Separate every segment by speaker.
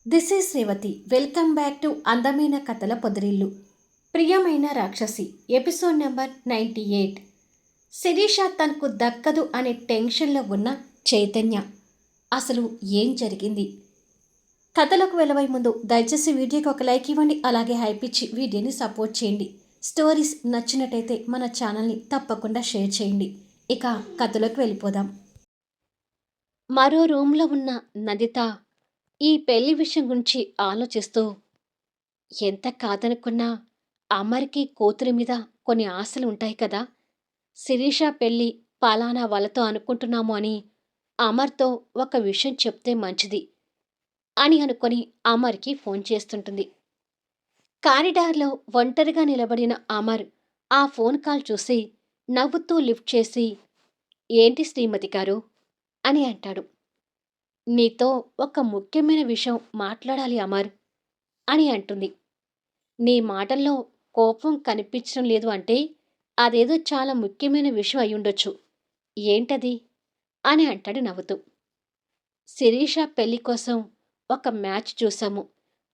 Speaker 1: This is Revathi. Welcome back to అందమైన కథల పొదరిల్లు. ప్రియమైన రాక్షసి ఎపిసోడ్ నెంబర్ 98. శిరీష తనకు దక్కదు అనే టెన్షన్లో ఉన్న చైతన్య. అసలు ఏం జరిగింది? కథలోకి వెళ్ళబోయే ముందు దయచేసి వీడియోకి ఒక లైక్ ఇవ్వండి, అలాగే హైప్ ఇచ్చి వీడియోని సపోర్ట్ చేయండి. స్టోరీస్ నచ్చినట్టయితే మన ఛానల్ని తప్పకుండా షేర్ చేయండి. ఇక కథలోకి వెళ్ళిపోదాం. మరో రూమ్లో ఉన్న నదిత ఈ పెళ్లి విషయం గురించి ఆలోచిస్తూ, ఎంత కాదనుకున్నా అమర్కి కూతురి మీద కొన్ని ఆశలు ఉంటాయి కదా. శిరీష పెళ్ళి పలానా వాళ్ళతో అనుకుంటున్నాము అని అమర్తో ఒక విషయం చెప్తే మంచిది అని అనుకొని అమర్కి ఫోన్ చేస్తుంటుంది. కారిడార్లో ఒంటరిగా నిలబడిన అమర్ ఆ ఫోన్ కాల్ చూసి నవ్వుతూ లిఫ్ట్ చేసి, ఏంటి శ్రీమతి గారు అని అంటాడు. నీతో ఒక ముఖ్యమైన విషయం మాట్లాడాలి అమర్ అని అంటుంది. నీ మాటల్లో కోపం కనిపించడం లేదు అంటే అదేదో చాలా ముఖ్యమైన విషయం అయ్యుండొచ్చు. ఏంటది అని అంటాడు నవ్వుతూ. శిరీష పెళ్లి కోసం ఒక మ్యాచ్ చూశాము,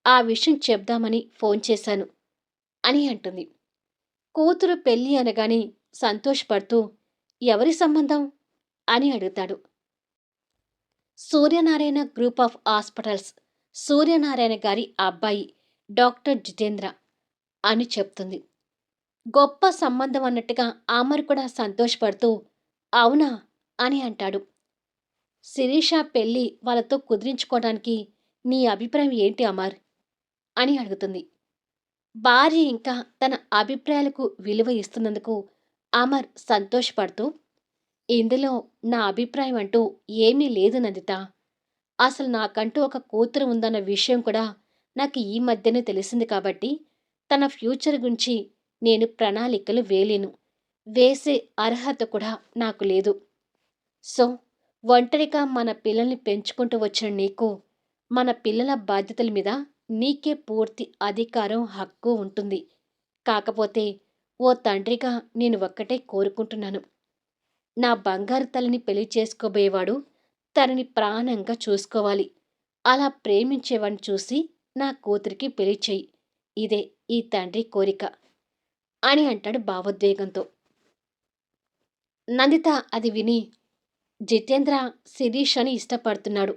Speaker 1: ఆ విషయం చెప్దామని ఫోన్ చేశాను అని అంటుంది. కూతురు పెళ్లి అనగానే సంతోషపడుతూ, ఎవరి సంబంధం అని అడుగుతాడు. Suryanarayana group of hospitals, Suryanarayana గారి అబ్బాయి డాక్టర్ జితేంద్ర అని చెప్తుంది. గొప్ప సంబంధం అన్నట్టుగా అమర్ కూడా సంతోషపడుతూ, అవునా అని అంటాడు. శిరీష పెళ్ళి వాళ్ళతో కుదిరించుకోవడానికి నీ అభిప్రాయం ఏంటి అమర్ అని అడుగుతుంది. భార్య ఇంకా తన అభిప్రాయాలకు విలువ ఇస్తున్నందుకు అమర్ సంతోషపడుతూ, ఇందులో నా అభిప్రాయం అంటూ ఏమీ లేదు నందిత. అసలు నాకంటూ ఒక కూతురు ఉందన్న విషయం కూడా నాకు ఈ మధ్యనే తెలిసింది కాబట్టి తన ఫ్యూచర్ గురించి నేను ప్రణాళికలు వేలేను, వేసే అర్హత కూడా నాకు లేదు. సో ఒంటరిగా మన పిల్లల్ని పెంచుకుంటూ వచ్చిన నీకు మన పిల్లల బాధ్యతల మీద నీకే పూర్తి అధికారం, హక్కు ఉంటుంది. కాకపోతే ఓ తండ్రిగా నేను ఒక్కటే కోరుకుంటున్నాను. నా బంగారు తల్లిని పెళ్లి చేసుకోబోయేవాడు తనని ప్రాణంగా చూసుకోవాలి. అలా ప్రేమించేవాడిని చూసి నా కూతురికి పెళ్లి చెయ్యి. ఇదే ఈ తండ్రి కోరిక అని అంటాడు భావోద్వేగంతో. నందిత అది విని, జితేంద్ర శిరీషని ఇష్టపడుతున్నాడు.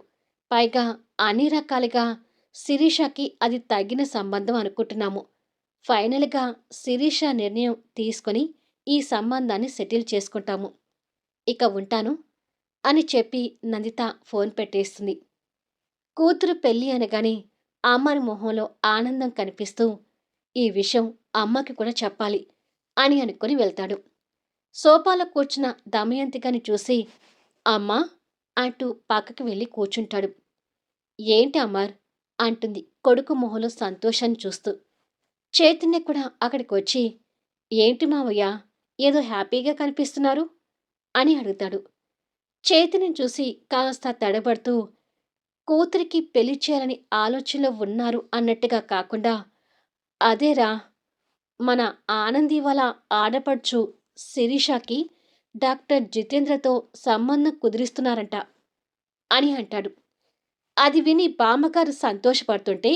Speaker 1: పైగా అన్ని రకాలుగా శిరీషకి అది తగిన సంబంధం అనుకుంటున్నాము. ఫైనల్గా శిరీష నిర్ణయం తీసుకొని ఈ సంబంధాన్ని సెటిల్ చేసుకుంటాము. ఇక ఉంటాను అని చెప్పి నందిత ఫోన్ పెట్టేస్తుంది. కూతురు పెళ్ళి అనగానే అమ్మని మొహంలో ఆనందం కనిపిస్తూ, ఈ విషయం అమ్మకి కూడా చెప్పాలి అని అనుకుని వెళ్తాడు. సోఫాలో కూర్చున్న దమయంతికని చూసి, అమ్మా అంటూ పక్కకి వెళ్ళి కూర్చుంటాడు. ఏంటి అమర్ అంటుంది కొడుకు మొహంలో సంతోషాన్ని చూస్తూ. చైతన్య కూడా అక్కడికి వచ్చి, ఏంటి మావయ్య ఏదో హ్యాపీగా కనిపిస్తున్నారు అని అడుగుతాడు. చైతన్యం చూసి కాస్త తడబడుతూ, కూతురికి పెళ్లి చేయాలని ఆలోచనలో ఉన్నారు అన్నట్టుగా కాకుండా, అదేరా మన ఆనంది వాళ్ళ ఆడపడుచు శిరీషకి డాక్టర్ జితేంద్రతో సంబంధం కుదిరిస్తున్నారంట అని అంటాడు. అది విని బామ్మగారు సంతోషపడుతుంటే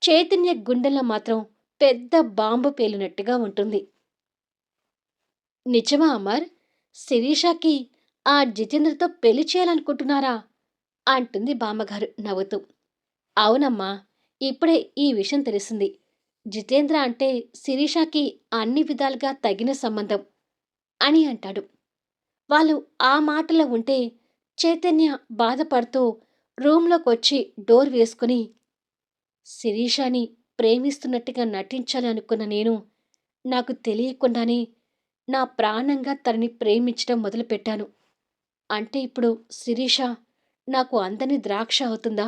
Speaker 1: చైతన్య గుండెల్లో మాత్రం పెద్ద బాంబు పేలినట్టుగా ఉంటుంది. నిజమా అమర్? శిరీషకి ఆ జితేంద్రతో పెళ్లి చేయాలనుకుంటున్నారా అంటుంది బామ్మగారు నవ్వుతూ. అవునమ్మా, ఇప్పుడే ఈ విషయం తెలిసింది. జితేంద్ర అంటే శిరీషకి అన్ని విధాలుగా తగిన సంబంధం అని అంటాడు. వాళ్ళు ఆ మాటలో ఉంటే చైతన్య బాధపడుతూ రూంలోకొచ్చి డోర్ వేసుకుని, శిరీషని ప్రేమిస్తున్నట్టుగా నటించాలి అనుకున్న నేను నాకు తెలియకుండానే నా ప్రాణంగా తనని ప్రేమించడం మొదలుపెట్టాను. అంటే ఇప్పుడు శిరీష నాకు అందని ద్రాక్ష అవుతుందా?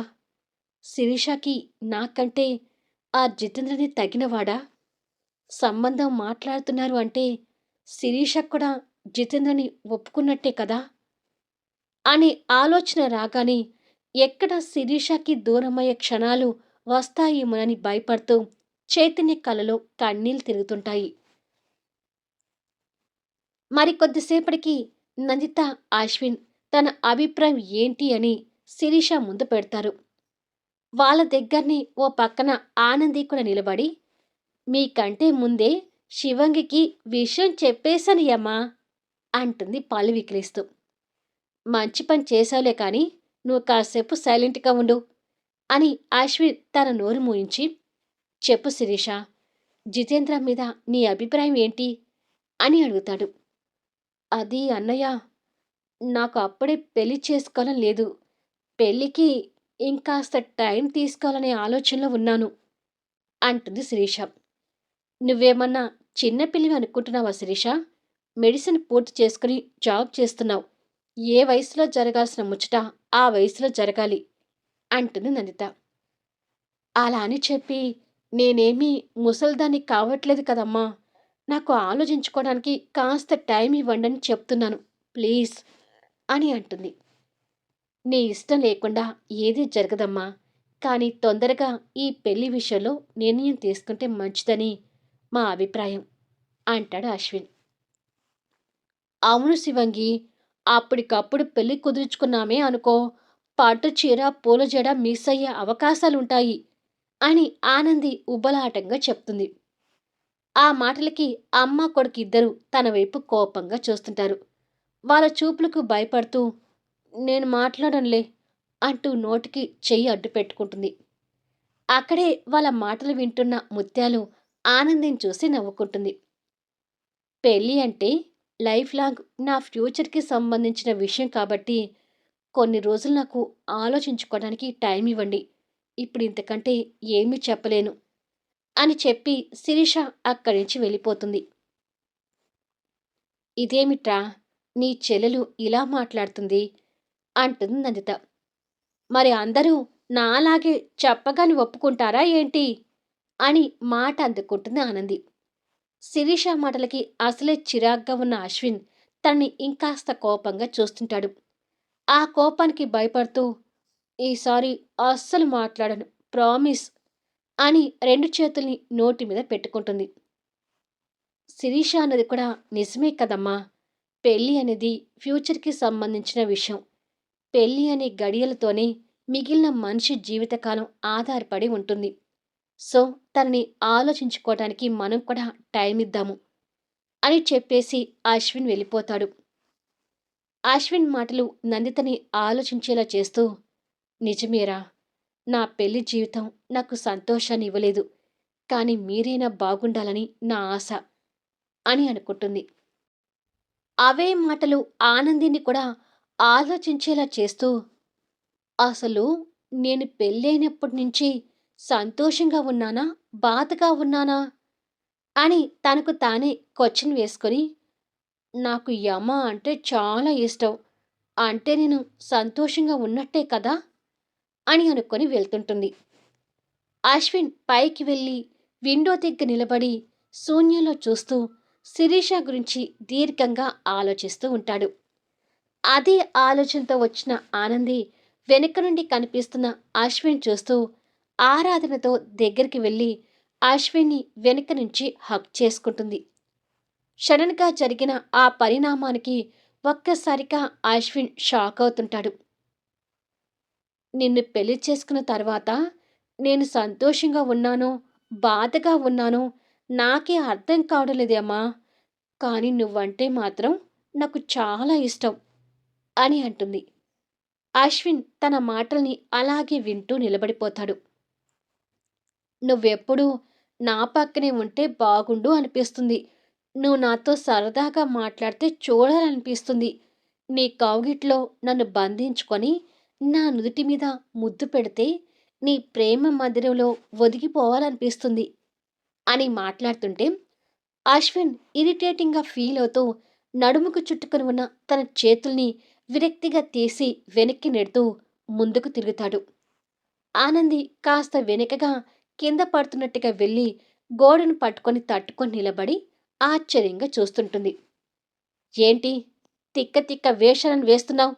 Speaker 1: శిరీషకి నాకంటే ఆ జితేంద్రని తగినవాడా? సంబంధం మాట్లాడుతున్నారు అంటే శిరీష కూడా జితేంద్రని ఒప్పుకున్నట్టే కదా అనే ఆలోచన రాగానే ఎక్కడ శిరీషకి దూరమయ్యే క్షణాలు వస్తాయేమోనని భయపడుతూ చైతన్య కలలో కన్నీళ్లు తిరుగుతుంటాయి. మరికొద్దిసేపటికి నందిత, అశ్విన్ తన అభిప్రాయం ఏంటి అని శిరీష ముందు పెడతారు. వాళ్ళ దగ్గరనే ఓ పక్కన ఆనంది కూడా నిలబడి, మీకంటే ముందే శివంగికి విషయం చెప్పేశాను యమ్మా అంటుంది పళ్ళు వికిలిస్తూ. మంచి పని చేశావులే కాని నువ్వు కాసేపు సైలెంట్గా ఉండు అని అశ్విన్ తన నోరు మూయించి, చెప్పు శిరీష, జితేంద్ర మీద నీ అభిప్రాయం ఏంటి అని అడుగుతాడు. అది అన్నయ్య, నాకు అప్పుడే పెళ్లి చేసుకోవాలని లేదు. పెళ్ళికి ఇంకాస్త టైం తీసుకోవాలనే ఆలోచనలో ఉన్నాను అంటుంది శిరీష. నువ్వేమన్నా చిన్నపిల్లివి అనుకుంటున్నావా శిరీష? మెడిసిన్ పూర్తి చేసుకుని జాబ్ చేస్తున్నావు. ఏ వయసులో జరగాల్సిన ముచ్చట ఆ వయసులో జరగాలి అంటుంది నందిత. అలా అని చెప్పి నేనేమీ ముసల్దాన్ని కావట్లేదు కదమ్మా. నాకు ఆలోచించుకోవడానికి కాస్త టైం ఇవ్వండని చెప్తున్నాను ప్లీజ్ అని అంటుంది. నీ ఇష్టం లేకుండా ఏదీ జరగదమ్మా. కానీ తొందరగా ఈ పెళ్లి విషయంలో నిర్ణయం తీసుకుంటే మంచిదని మా అభిప్రాయం అంటాడు అశ్విన్. అవును శివంగి, అప్పటికప్పుడు పెళ్లి కుదుర్చుకున్నామే అనుకో, పట్టు చీర పూల జడ మిస్ అయ్యే అవకాశాలుంటాయి అని ఆనంది ఉబ్బలాటంగా చెప్తుంది. ఆ మాటలకి అమ్మ కొడుకు ఇద్దరూ తన వైపు కోపంగా చూస్తుంటారు. వాళ్ళ చూపులకు భయపడుతూ నేను మాట్లాడనులే అంటూ నోటికి చెయ్యి అడ్డు పెట్టుకుంటుంది. అక్కడే వాళ్ళ మాటలు వింటున్న ముత్యాలు ఆనందిని చూసి నవ్వుకుంటుంది. పెళ్ళి అంటే లైఫ్ లాంగ్ నా ఫ్యూచర్కి సంబంధించిన విషయం కాబట్టి కొన్ని రోజులు నాకు ఆలోచించుకోవడానికి టైం ఇవ్వండి. ఇప్పుడు ఇంతకంటే ఏమీ చెప్పలేను అని చెప్పి శిరీష అక్కడి నుంచి వెళ్ళిపోతుంది. ఇదేమిట్రా, నీ చెల్లెలు ఇలా మాట్లాడుతుంది అంటుంది నందిత. మరి అందరూ నాలాగే చెప్పగాని ఒప్పుకుంటారా ఏంటి అని మాట అందుకుంటుంది ఆనంది. శిరీష మాటలకి అసలే చిరాగ్గా ఉన్న అశ్విన్ తనని ఇంకాస్త కోపంగా చూస్తుంటాడు. ఆ కోపానికి భయపడుతూ ఈసారి అస్సలు మాట్లాడను ప్రామిస్ అని రెండు చేతుల్ని నోటి మీద పెట్టుకుంటుంది. శిరీష అన్నది కూడా నిజమే కదమ్మా. పెళ్ళి అనేది ఫ్యూచర్కి సంబంధించిన విషయం. పెళ్ళి అనే గడియలతోనే మిగిలిన మనిషి జీవితకాలం ఆధారపడి ఉంటుంది. సో తనని ఆలోచించుకోవటానికి మనం కూడా టైం ఇద్దాము అని చెప్పేసి అశ్విన్ వెళ్ళిపోతాడు. అశ్విన్ మాటలు నందితని ఆలోచించేలా చేస్తూ, నిజమేరా, నా పెళ్లి జీవితం నాకు సంతోషాన్ని ఇవ్వలేదు. కానీ మీరైనా బాగుండాలని నా ఆశ అని అనుకుంటుంది. అవే మాటలు ఆనందిని కూడా ఆలోచించేలా చేస్తూ, అసలు నేను పెళ్ళైనప్పటి నుంచి సంతోషంగా ఉన్నానా, బాధగా ఉన్నానా అని తనకు తానే క్వశ్చన్ వేసుకొని, నాకు యమ అంటే చాలా ఇష్టం. అంటే నేను సంతోషంగా ఉన్నట్టే కదా అని అనుకొని వెళ్తుంటుంది. అశ్విన్ పైకి వెళ్ళి విండో దగ్గర నిలబడి శూన్యంలో చూస్తూ శిరీష గురించి దీర్ఘంగా ఆలోచిస్తూ ఉంటాడు. అదే ఆలోచనతో వచ్చిన ఆనంది వెనుక నుండి కనిపిస్తున్న అశ్విన్ చూస్తూ ఆరాధనతో దగ్గరికి వెళ్ళి అశ్విన్ని వెనుక నుంచి హక్ చేసుకుంటుంది. సడన్గా జరిగిన ఆ పరిణామానికి ఒక్కసారిగా అశ్విన్ షాక్ అవుతుంటాడు. నిన్ను పెళ్లి చేసుకున్న తర్వాత నేను సంతోషంగా ఉన్నానో, బాధగా ఉన్నానో నాకే అర్థం కావడం లేదమ్మా. కానీ నువ్వంటే మాత్రం నాకు చాలా ఇష్టం అని అంటుంది. అశ్విన్ తన మాటల్ని అలాగే వింటూ నిలబడిపోతాడు. నువ్వెప్పుడూ నా పక్కనే ఉంటే బాగుండు అనిపిస్తుంది. నువ్వు నాతో సరదాగా మాట్లాడితే చూడాలనిపిస్తుంది. నీ కౌగిట్లో నన్ను బంధించుకొని నా నుదుటి మీద ముద్దు పెడితే నీ ప్రేమ మందిరంలో ఒదిగిపోవాలనిపిస్తుంది అని మాట్లాడుతుంటే అశ్విన్ ఇరిటేటింగ్గా ఫీల్ అవుతూ నడుముకు చుట్టుకొని ఉన్న తన చేతుల్ని విరక్తిగా తీసి వెనక్కి నెడుతూ ముందుకు తిరుగుతాడు. ఆనంది కాస్త వెనుకగా కింద పడుతున్నట్టుగా వెళ్ళి గోడను పట్టుకొని తట్టుకొని నిలబడి ఆశ్చర్యంగా చూస్తుంటుంది. ఏంటి తిక్క తిక్క వేషాలను వేస్తున్నావు?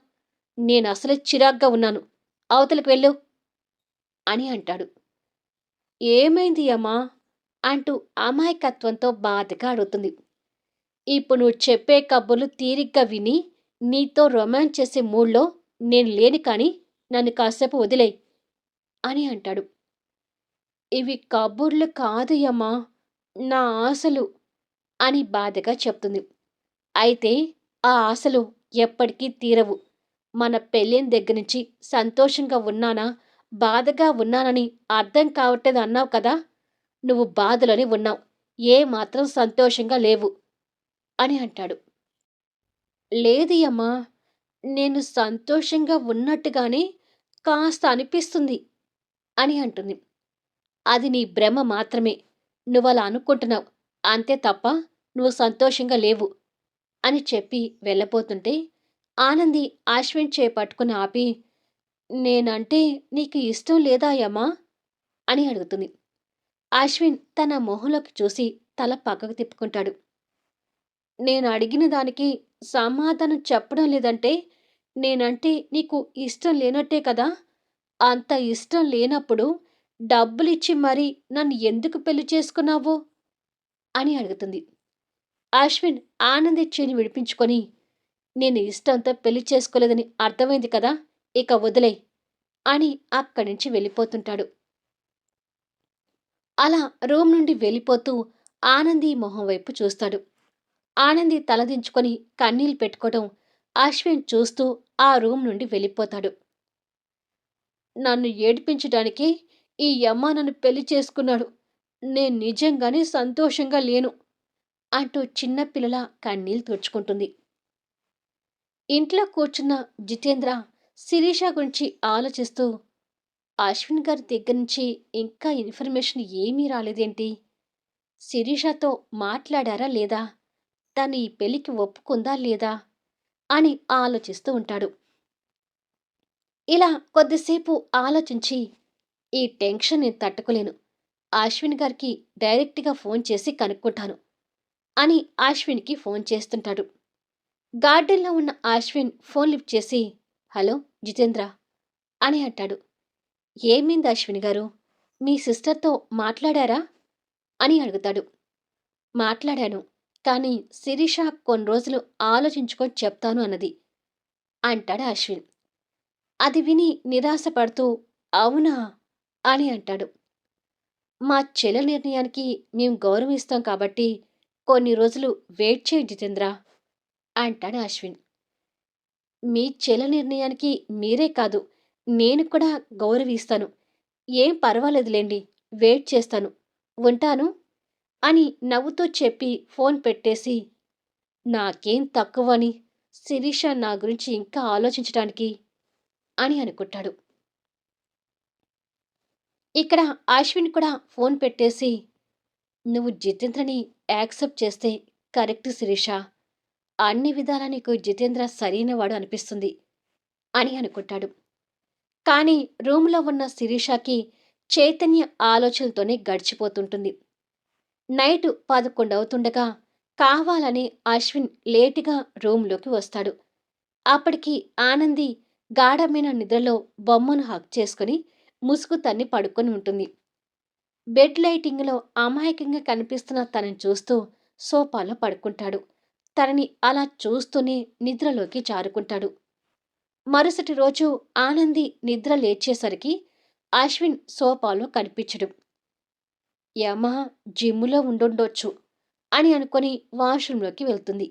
Speaker 1: నేను అసలే చిరాగ్గా ఉన్నాను. అవతలకు వెళ్ళు అని అంటాడు. ఏమైంది అమ్మా అంటూ అమాయకత్వంతో బాధగా అడుగుతుంది. ఇప్పుడు నువ్వు చెప్పే కబుర్లు తీరిగ్గా విని నీతో రొమాన్స్ చేసే మూడ్లో నేను లేని కానీ నన్ను కాసేపు వదిలేయ్ అని అంటాడు. ఇవి కబుర్లు కాదు యమ్మా, నా ఆశలు అని బాధగా చెప్తుంది. అయితే ఆ ఆశలు ఎప్పటికీ తీరవు. మన పెళ్ళైన దగ్గర నుంచి సంతోషంగా ఉన్నానా, బాధగా ఉన్నానని అర్థం కావట్లేదు అన్నావు కదా! నువ్వు బాధలోనే ఉన్నావు. ఏ మాత్రం సంతోషంగా లేవు అని అంటాడు. లేదు యమ్మా, నేను సంతోషంగా ఉన్నట్టుగానే కాస్త అనిపిస్తుంది అని అంటుంది. అది నీ భ్రమ మాత్రమే. నువ్వలా అనుకుంటున్నావు. అంతే తప్ప నువ్వు సంతోషంగా లేవు అని చెప్పి వెళ్ళబోతుంటే ఆనంది అశ్విన్ చేయి పట్టుకుని ఆపి, నేనంటే నీకు ఇష్టం లేదా యమ్మా అని అడుగుతుంది. అశ్విన్ తన మొహంలోకి చూసి తల పక్కకు తిప్పుకుంటాడు. నేను అడిగిన దానికి సమాధానం చెప్పడం లేదంటే నేనంటే నీకు ఇష్టం లేనట్టే కదా! అంత ఇష్టం లేనప్పుడు డబ్బులిచ్చి మరీ నన్ను ఎందుకు పెళ్లి చేసుకున్నావు అని అడుగుతుంది. అశ్విన్ ఆనంది చేయిని విడిపించుకొని, నేను ఇష్టంతో పెళ్లి చేసుకోలేదని అర్థమైంది కదా! ఇక వదిలేయ్ అని అక్కడి నుంచి వెళ్ళిపోతుంటాడు. అలా రూమ్ నుండి వెళ్ళిపోతూ ఆనంది మొహం వైపు చూస్తాడు. ఆనంది తలదించుకొని కన్నీళ్లు పెట్టుకోవడం అశ్విన్ చూస్తూ ఆ రూమ్ నుండి వెళ్ళిపోతాడు. నన్ను ఏడిపించడానికే ఈ యమ్మ నన్ను పెళ్లి చేసుకున్నాడు. నేను నిజంగానే సంతోషంగా లేను అంటూ చిన్నపిల్లల కన్నీళ్లు తుడుచుకుంటుంది. ఇంట్లో కూర్చున్న జితేంద్ర శిరీష గురించి ఆలోచిస్తూ, అశ్విన్ గారి దగ్గర నుంచి ఇంకా ఇన్ఫర్మేషన్ ఏమీ రాలేదేంటి? శిరీషతో మాట్లాడారా లేదా? తను ఈ పెళ్లికి ఒప్పుకుందా లేదా అని ఆలోచిస్తూ ఉంటాడు. ఇలా కొద్దిసేపు ఆలోచించి, ఈ టెన్షన్ నేను తట్టుకోలేను. అశ్విన్ గారికి డైరెక్ట్గా ఫోన్ చేసి కనుక్కుంటాను అని అశ్విన్కి ఫోన్ చేస్తుంటాడు. గార్డెన్లో ఉన్న అశ్విన్ ఫోన్ లిఫ్ట్ చేసి, హలో జితేంద్ర అని అంటాడు. ఏమైంది అశ్విన్ గారు? మీ సిస్టర్తో మాట్లాడారా అని అడుగుతాడు. మాట్లాడాను, కానీ శిరీష కొన్ని రోజులు ఆలోచించుకొని చెప్తాను అన్నది అంటాడు అశ్విన్. అది విని నిరాశపడుతూ, అవునా అని అంటాడు. మా చెల్లె నిర్ణయానికి మేము గౌరవం ఇస్తాం కాబట్టి కొన్ని రోజులు వెయిట్ చేయి జితేంద్ర అంటాడు అశ్విన్. మీ చెల్లె నిర్ణయానికి మీరే కాదు, నేను కూడా గౌరవిస్తాను. ఏం పర్వాలేదులేండి, వెయిట్ చేస్తాను. ఉంటాను అని నవ్వుతూ చెప్పి ఫోన్ పెట్టేసి, నాకేం తక్కువని శిరీష నా గురించి ఇంకా ఆలోచించటానికి అని అనుకుంటాడు. ఇక్కడ అశ్విన్ కూడా ఫోన్ పెట్టేసి, నువ్వు జితేంద్రని యాక్సెప్ట్ చేస్తే కరెక్ట్ శిరీష. అన్ని విధాలా నీకు జితేంద్ర సరైనవాడు అనిపిస్తుంది అని అనుకుంటాడు. కానీ రూమ్లో ఉన్న శిరీషకి చైతన్య ఆలోచనలతోనే గడిచిపోతుంటుంది. నైటు 11 అవుతుండగా కావాలని అశ్విన్ లేటుగా రూంలోకి వస్తాడు. అప్పటికి ఆనంది గాఢమైన నిద్రలో బొమ్మను హగ్ చేసుకుని ముసుగు తన్ని పడుకొని ఉంటుంది. బెడ్ లైటింగ్లో అమాయకంగా కనిపిస్తున్న తనని చూస్తూ సోఫాలో పడుకుంటాడు. తనని అలా చూస్తూనే నిద్రలోకి జారుకుంటాడు. మరుసటి రోజు ఆనంది నిద్ర లేచేసరికి అశ్విన్ సోఫాలో కనిపించడు. యమ జిమ్ములో ఉండుండొచ్చు అని అనుకొని వాష్రూంలోకి వెళ్తుంది.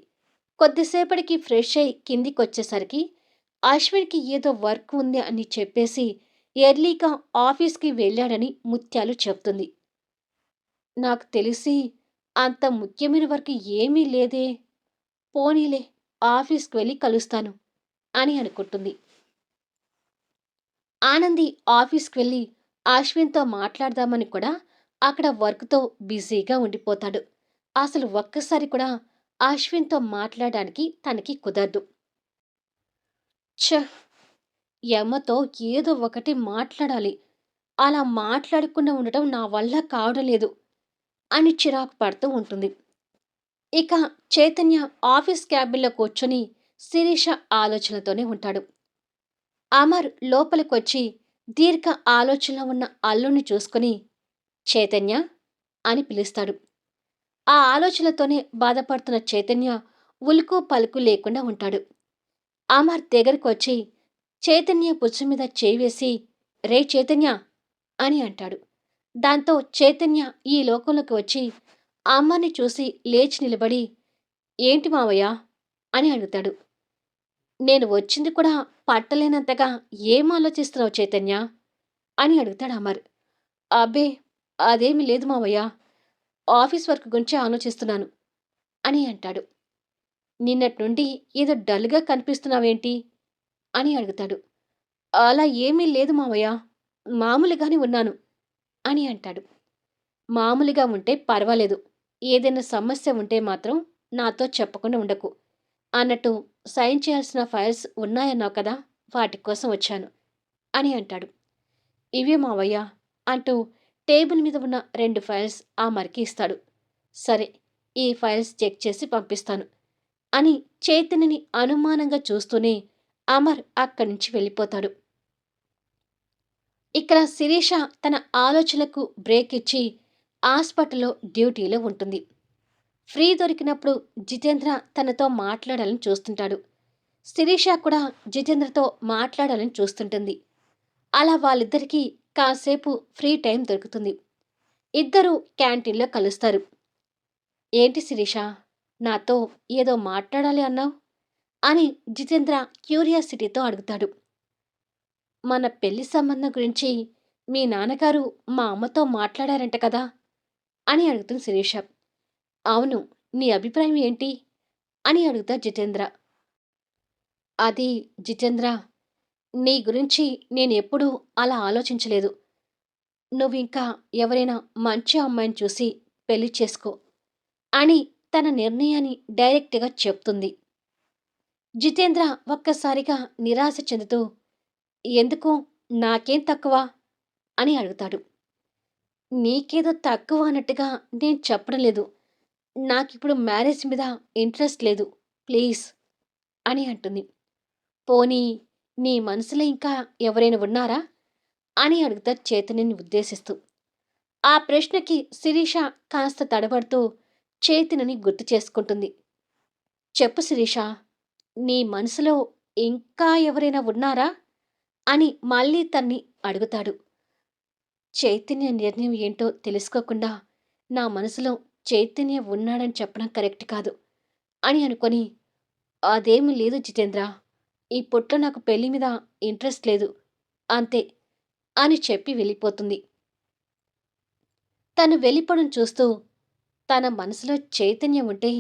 Speaker 1: కొద్దిసేపటికి ఫ్రెష్ అయి కిందికొచ్చేసరికి అశ్విన్కి ఏదో వర్క్ ఉంది అని చెప్పేసి ఎర్లీగా ఆఫీస్కి వెళ్ళాడని ముత్యాలు చెప్తుంది. నాకు తెలిసి అంత ముఖ్యమైన వర్క్ ఏమీ లేదే, పోనీలే ఆఫీస్కి వెళ్ళి కలుస్తాను అని అనుకుంటుంది. ఆనంది ఆఫీస్కి వెళ్ళి అశ్విన్తో మాట్లాడదామని కూడా అక్కడ వర్క్తో బిజీగా ఉండిపోతాడు. అసలు ఒక్కసారి కూడా అశ్విన్తో మాట్లాడడానికి తనకి కుదరదు. ఛ! యమ్మతో ఏదో ఒకటి మాట్లాడాలి. అలా మాట్లాడకుండా ఉండటం నా వల్ల కావడం లేదు అని చిరాకు పడుతూ ఉంటుంది. ఇక చైతన్య ఆఫీస్ క్యాబిన్లో కూర్చొని శిరీష ఆలోచనతోనే ఉంటాడు. అమర్ లోపలికొచ్చి దీర్ఘ ఆలోచనలో ఉన్న అల్లుణ్ణి చూసుకుని, చైతన్య అని పిలుస్తాడు. ఆ ఆలోచనలతోనే బాధపడుతున్న చైతన్య ఉలుకు పలుకు లేకుండా ఉంటాడు. అమర్ దగ్గరకొచ్చి చైతన్య భుజం మీద చేయి వేసి, రే చైతన్య అని అంటాడు. దాంతో చైతన్య ఈ లోకంలోకి వచ్చి అమ్మని చూసి లేచి నిలబడి, "ఏంటి మావయ్య?" అని అడుగుతాడు. "నేను వచ్చింది కూడా పట్టలేనంతగా ఏం ఆలోచిస్తున్నావు చైతన్య?" అని అడుగుతాడు అమర్. "అబ్బే! అదేమీ లేదు మావయ్య. ఆఫీస్ వర్క్ గురించి ఆలోచిస్తున్నాను" అని అంటాడు. "నిన్నటి నుండి ఏదో డల్‌గా కనిపిస్తున్నావేంటి?" అని అడుగుతాడు. "అలా ఏమీ లేదు మావయ్య. మామూలుగానే ఉన్నాను" అని అంటాడు. "మామూలుగా ఉంటే పర్వాలేదు. ఏదైనా సమస్య ఉంటే మాత్రం నాతో చెప్పకుండా ఉండకు. అన్నట్టు సైన్ చేయాల్సిన ఫైల్స్ ఉన్నాయన్నావు కదా! వాటి కోసం వచ్చాను" అని అంటాడు. "ఇవే మావయ్య" అంటూ టేబుల్ మీద ఉన్న 2 ఫైల్స్ అమర్‌కి ఇస్తాడు. "సరే, ఈ ఫైల్స్ చెక్ చేసి పంపిస్తాను" అని చైతన్యని అనుమానంగా చూస్తూనే అమర్ అక్కడి నుంచి వెళ్ళిపోతాడు. ఇక్కడ శిరీష తన ఆలోచనలకు బ్రేక్ ఇచ్చి హాస్పిటల్‌లో డ్యూటీలో ఉంటుంది. ఫ్రీ దొరికినప్పుడు జితేంద్ర తనతో మాట్లాడాలని చూస్తుంటాడు. శిరీష కూడా జితేంద్రతో మాట్లాడాలని చూస్తుంటుంది. అలా వాళ్ళిద్దరికీ కాసేపు ఫ్రీ టైం దొరుకుతుంది. ఇద్దరూ క్యాంటీన్‌లో కలుస్తారు. "ఏంటి శిరీష, నాతో ఏదో మాట్లాడాలి అన్నావు?" అని జితేంద్ర క్యూరియాసిటీతో అడుగుతాడు. "మన పెళ్లి సంబంధం గురించి మీ నాన్నగారు మా అమ్మతో మాట్లాడారంట కదా" అని అడుగుతుంది శిరీష. "అవును, నీ అభిప్రాయం ఏంటి?" అని అడుగుతాడు జితేంద్ర. "అది జితేంద్ర, నీ గురించి నేనెప్పుడూ అలా ఆలోచించలేదు. నువ్వింకా ఎవరైనా మంచి అమ్మాయిని చూసి పెళ్లి చేసుకో" అని తన నిర్ణయాన్ని డైరెక్ట్‌గా చెప్తుంది. జితేంద్ర ఒక్కసారిగా నిరాశ చెందుతూ, "ఎందుకు? నాకేం తక్కువ?" అని అడుగుతాడు. "నీకేదో తక్కువ అన్నట్టుగా నేను చెప్పడం లేదు. నాకిప్పుడు మ్యారేజ్ మీద ఇంట్రెస్ట్ లేదు. ప్లీజ్" అని అంటుంది. "పోనీ నీ మనసులో ఇంకా ఎవరైనా ఉన్నారా?" అని అడుగుతాడు చైతన్యని ఉద్దేశిస్తూ. ఆ ప్రశ్నకి శిరీష కాస్త తడబడుతూ చైతన్యని గుర్తు చేసుకుంటుంది. "చెప్పు శిరీష, నీ మనసులో ఇంకా ఎవరైనా ఉన్నారా?" అని మళ్ళీ తన్ని అడుగుతాడు. చైతన్య నిర్ణయం ఏంటో తెలుసుకోకుండా నా మనసులో చైతన్య ఉన్నాడని చెప్పడం కరెక్ట్ కాదు అని అనుకొని, "అదేమీ లేదు జితేంద్ర. ఇప్పట్లో నాకు పెళ్లి మీద ఇంట్రెస్ట్ లేదు. అంతే" అని చెప్పి వెళ్ళిపోతుంది. తను వెళ్ళిపోవడం చూస్తూ, తన మనసులో చైతన్యం ఉంటే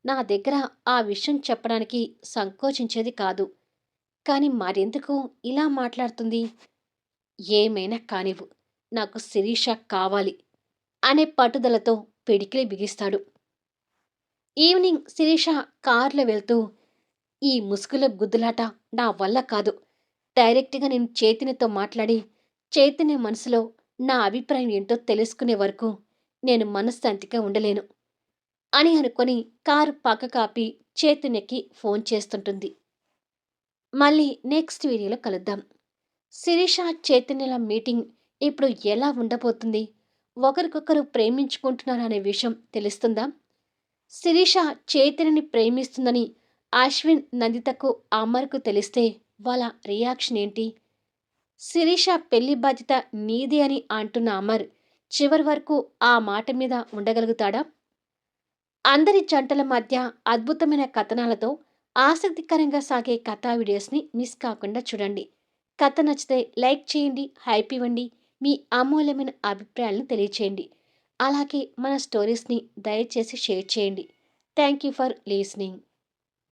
Speaker 1: నా దగ్గర ఆ విషయం చెప్పడానికి సంకోచించేది కాదు. కానీ మరెందుకు ఇలా మాట్లాడుతుంది? ఏమైనా కానివ్వు, నాకు శిరీష కావాలి అనే పట్టుదలతో పిడికిలి బిగిస్తాడు. ఈవినింగ్ శిరీష కారులో వెళ్తూ, "ఈ ముసుగులో గుద్దులాట నా వల్ల కాదు. డైరెక్ట్‌గా నేను చైతన్యతో మాట్లాడి, చైతన్య మనసులో నా అభిప్రాయం ఏంటో తెలుసుకునే వరకు నేను మనశ్శాంతిగా ఉండలేను" అని అనుకొని కారు పక్కకాపి చైతన్యకి ఫోన్ చేస్తుంటుంది. మళ్ళీ నెక్స్ట్ వీడియోలో కలుద్దాం. శిరీష, చైతన్యల మీటింగ్ ఇప్పుడు ఎలా ఉండబోతుంది? ఒకరికొకరు ప్రేమించుకుంటున్నారనే విషయం తెలుస్తుందా? శిరీష చైతన్యని ప్రేమిస్తుందని అశ్విన్, నందితకు, అమర్‌కు తెలిస్తే వాళ్ళ రియాక్షన్ ఏంటి? శిరీష పెళ్లి బాధ్యత నీది అని అంటున్న అమర్ చివరి వరకు ఆ మాట మీద ఉండగలుగుతాడా? అందరి జంటల మధ్య అద్భుతమైన కథనాలతో ఆసక్తికరంగా సాగే కథా వీడియోస్ని మిస్ కాకుండా చూడండి. కథ నచ్చితే లైక్ చేయండి, హైప్ ఇవ్వండి, మీ అమూల్యమైన అభిప్రాయాలను తెలియచేయండి. అలాగే మన స్టోరీస్ని దయచేసి షేర్ చేయండి. Thank you for listening.